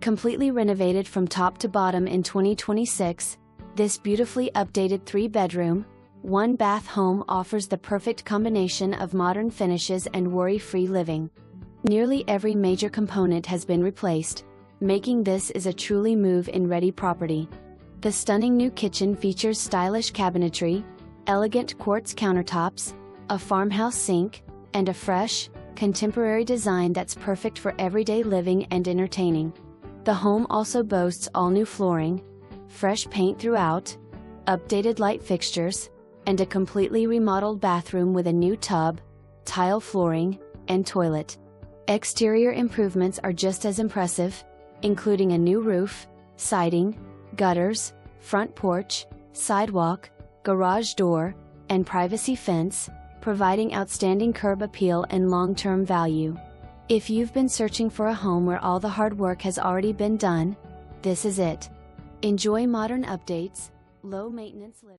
Completely renovated from top to bottom in 2026, this beautifully updated 3-bedroom, 1-bath home offers the perfect combination of modern finishes and worry-free living. Nearly every major component has been replaced, making this is a truly move-in ready property. The stunning new kitchen features stylish cabinetry, elegant quartz countertops, a farmhouse sink, and a fresh, contemporary design that's perfect for everyday living and entertaining. The home also boasts all-new flooring, fresh paint throughout, updated light fixtures, and a completely remodeled bathroom with a new tub, tile flooring, and toilet. Exterior improvements are just as impressive, including a new roof, siding, gutters, front porch, sidewalk, garage door, and privacy fence, providing outstanding curb appeal and long-term value. If you've been searching for a home where all the hard work has already been done, this is it. Enjoy modern updates, low-maintenance living.